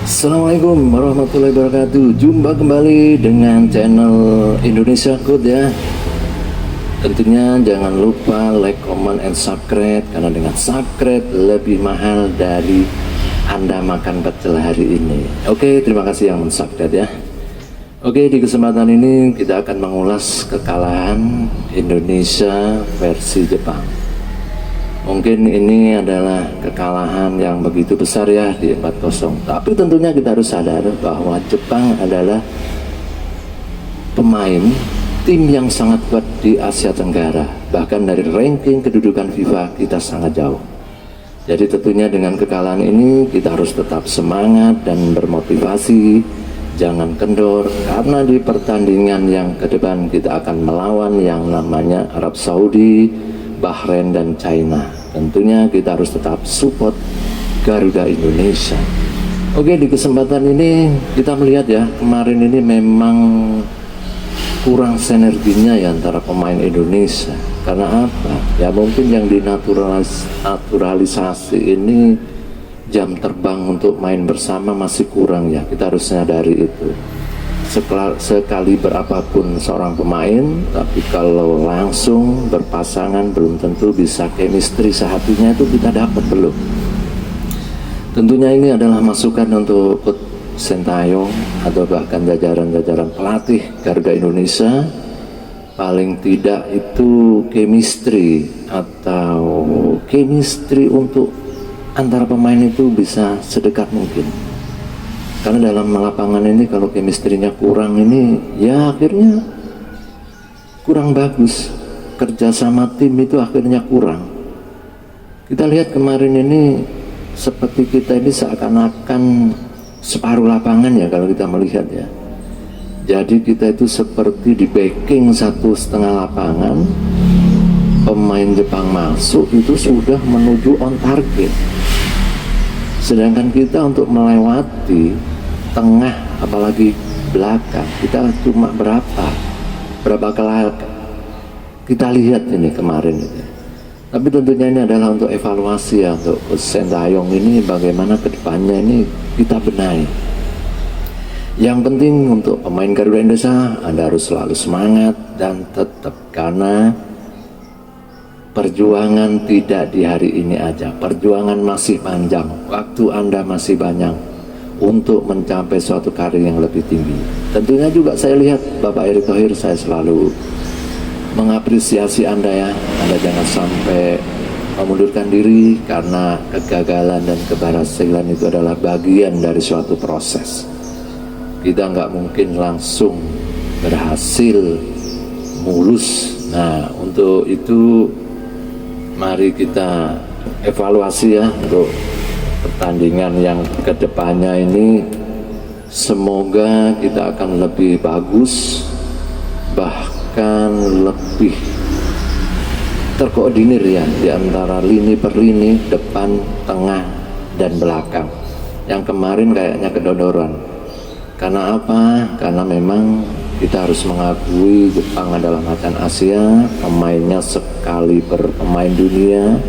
Assalamualaikum warahmatullahi wabarakatuh. Jumpa kembali dengan channel Indonesia Code ya. Tentunya jangan lupa like, comment, and subscribe, karena dengan subscribe lebih mahal dari Anda makan pecel hari ini. Oke, terima kasih yang subscribe ya. Oke, di kesempatan ini kita akan mengulas kekalahan Indonesia versi Jepang. Mungkin ini adalah kekalahan yang begitu besar ya di 4-0. Tapi tentunya kita harus sadar bahwa Jepang adalah pemain tim yang sangat kuat di Asia Tenggara. Bahkan dari ranking kedudukan FIFA kita sangat jauh. Jadi tentunya dengan kekalahan ini kita harus tetap semangat dan bermotivasi. Jangan kendor, karena di pertandingan yang ke depan kita akan melawan yang namanya Arab Saudi, Bahrain, dan China. Tentunya kita harus tetap support Garuda Indonesia. Oke, di kesempatan ini kita melihat ya, kemarin ini memang kurang sinerginya ya antara pemain Indonesia. Karena apa? Ya mungkin yang dinaturalisasi ini jam terbang untuk main bersama masih kurang ya. Kita harus menyadari itu. Sekali berapapun seorang pemain, tapi kalau langsung berpasangan belum tentu bisa chemistry sehatinya itu kita dapat belum. Tentunya ini adalah masukan untuk Coach Sintayong atau bahkan jajaran-jajaran pelatih Garuda Indonesia. Paling tidak itu chemistry untuk antara pemain itu bisa sedekat mungkin. Karena dalam lapangan ini kalau chemistry-nya kurang ini ya akhirnya kurang bagus. Kerjasama tim itu akhirnya kurang. Kita lihat kemarin ini seperti kita ini seakan-akan separuh lapangan ya kalau kita melihat ya. Jadi kita itu seperti di backing 1,5 lapangan. Pemain Jepang masuk itu sudah menuju on target. Sedangkan kita untuk melewati tengah apalagi belakang kita cuma berapa kali kita lihat ini kemarin itu. Tapi tentunya ini adalah untuk evaluasi ya untuk Sintayong ini, bagaimana kedepannya ini kita benahi. Yang penting untuk pemain Garuda Indonesia, Anda harus selalu semangat dan tetap, karena perjuangan tidak di hari ini aja. Perjuangan masih panjang, waktu Anda masih banyak untuk mencapai suatu karir yang lebih tinggi. Tentunya juga saya lihat Bapak Erick Thohir, saya selalu mengapresiasi Anda ya. Anda jangan sampai memundurkan diri, karena kegagalan dan keberhasilan itu adalah bagian dari suatu proses. Kita nggak mungkin langsung berhasil mulus. Nah, untuk itu mari kita evaluasi ya untuk pertandingan yang kedepannya ini. Semoga kita akan lebih bagus, bahkan lebih terkoordinir ya di antara lini per lini, depan, tengah, dan belakang. Yang kemarin kayaknya kedodoran. Karena apa? Karena memang kita harus mengakui Jepang adalah macan Asia, pemainnya sekali pemain dunia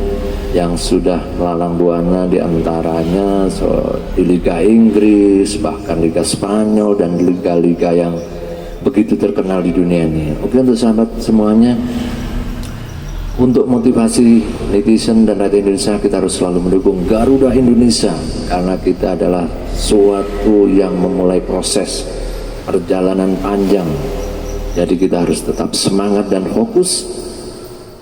yang sudah melalang buana, di antaranya di Liga Inggris, bahkan Liga Spanyol, dan liga-liga yang begitu terkenal di dunia ini. Oke, untuk sahabat semuanya, untuk motivasi netizen dan rakyat Indonesia, kita harus selalu mendukung Garuda Indonesia, karena kita adalah suatu yang memulai proses perjalanan panjang. Jadi kita harus tetap semangat dan fokus.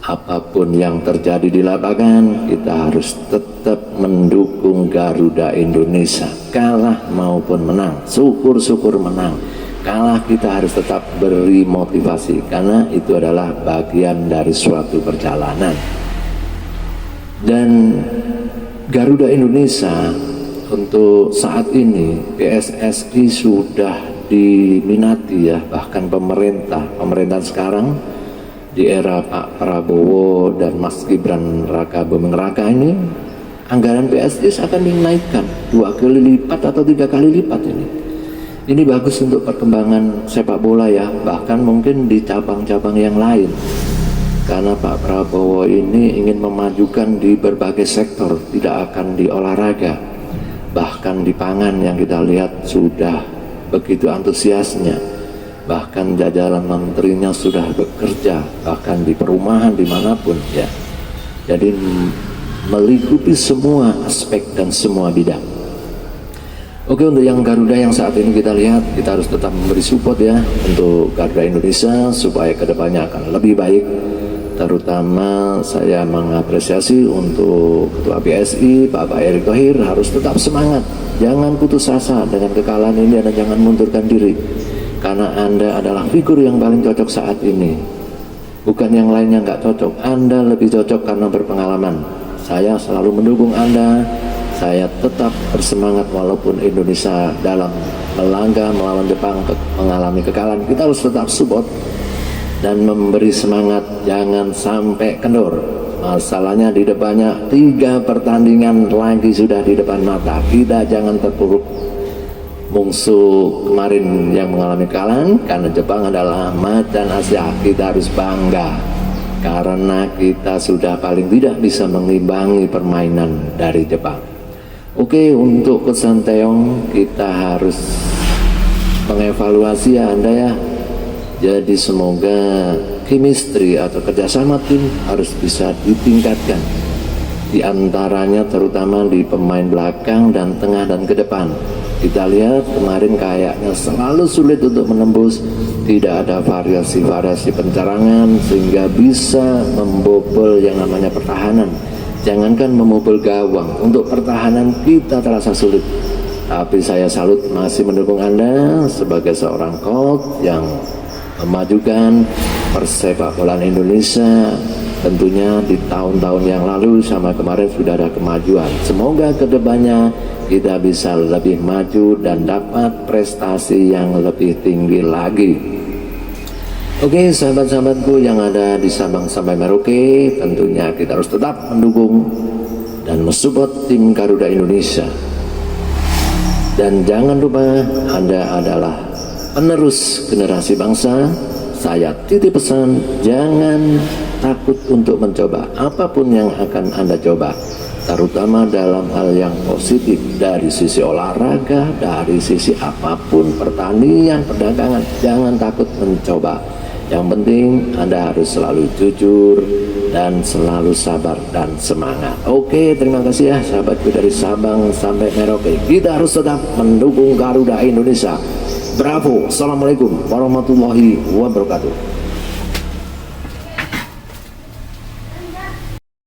Apapun yang terjadi di lapangan, kita harus tetap mendukung Garuda Indonesia, kalah maupun menang. Syukur-syukur menang, kalah kita harus tetap beri motivasi, karena itu adalah bagian dari suatu perjalanan. Dan Garuda Indonesia untuk saat ini, PSSI sudah diminati ya, bahkan pemerintahan sekarang di era Pak Prabowo dan Mas Gibran Raka Buming Raka ini, anggaran PSSI akan dinaikkan 2 kali lipat atau 3 kali lipat ini. Ini bagus untuk perkembangan sepak bola ya, bahkan mungkin di cabang-cabang yang lain. Karena Pak Prabowo ini ingin memajukan di berbagai sektor, tidak akan di olahraga. Bahkan di pangan yang kita lihat sudah begitu antusiasnya, bahkan jajaran menterinya sudah bekerja, bahkan di perumahan dimanapun ya. Jadi melingkupi semua aspek dan semua bidang. Oke, untuk yang Garuda yang saat ini kita lihat, kita harus tetap memberi support ya untuk Garuda Indonesia supaya kedepannya akan lebih baik. Terutama saya mengapresiasi untuk Ketua PSI Bapak Erick Thohir harus tetap semangat, jangan putus asa dengan kekalahan ini dan jangan mundurkan diri, karena Anda adalah figur yang paling cocok saat ini. Bukan yang lainnya nggak cocok, Anda lebih cocok karena berpengalaman. Saya selalu mendukung Anda. Saya tetap bersemangat walaupun Indonesia dalam melangkah melawan Jepang mengalami kekalahan. Kita harus tetap support dan memberi semangat, jangan sampai kendor. Masalahnya di depannya 3 pertandingan lagi sudah di depan mata. Kita jangan terpuruk. Musuh kemarin yang mengalami kekalahan karena Jepang adalah macan Asia. Kita harus bangga karena kita sudah paling tidak bisa mengimbangi permainan dari Jepang. Oke, untuk Coach Sinteyong kita harus mengevaluasi ya Anda ya. Jadi semoga chemistry atau kerjasama tim harus bisa ditingkatkan. Di antaranya terutama di pemain belakang dan tengah dan ke depan. Kita lihat kemarin kayaknya selalu sulit untuk menembus, tidak ada variasi-variasi pencerangan sehingga bisa membobol yang namanya pertahanan. Jangankan membobol gawang, untuk pertahanan kita terasa sulit. Tapi saya salut masih mendukung Anda sebagai seorang coach yang memajukan persepak bolaan Indonesia. Tentunya di tahun-tahun yang lalu sama kemarin sudah ada kemajuan. Semoga kedepannya kita bisa lebih maju dan dapat prestasi yang lebih tinggi lagi. Oke, sahabat-sahabatku yang ada di Sabang sampai Merauke, tentunya kita harus tetap mendukung dan mensupport tim Garuda Indonesia. Dan jangan lupa Anda adalah penerus generasi bangsa. Saya titip pesan, jangan takut untuk mencoba apapun yang akan Anda coba, terutama dalam hal yang positif dari sisi olahraga, dari sisi apapun, pertanian, perdagangan. Jangan takut mencoba. Yang penting Anda harus selalu jujur dan selalu sabar dan semangat. Oke, terima kasih ya sahabatku dari Sabang sampai Merauke. Kita harus tetap mendukung Garuda Indonesia. Bravo. Assalamualaikum warahmatullahi wabarakatuh.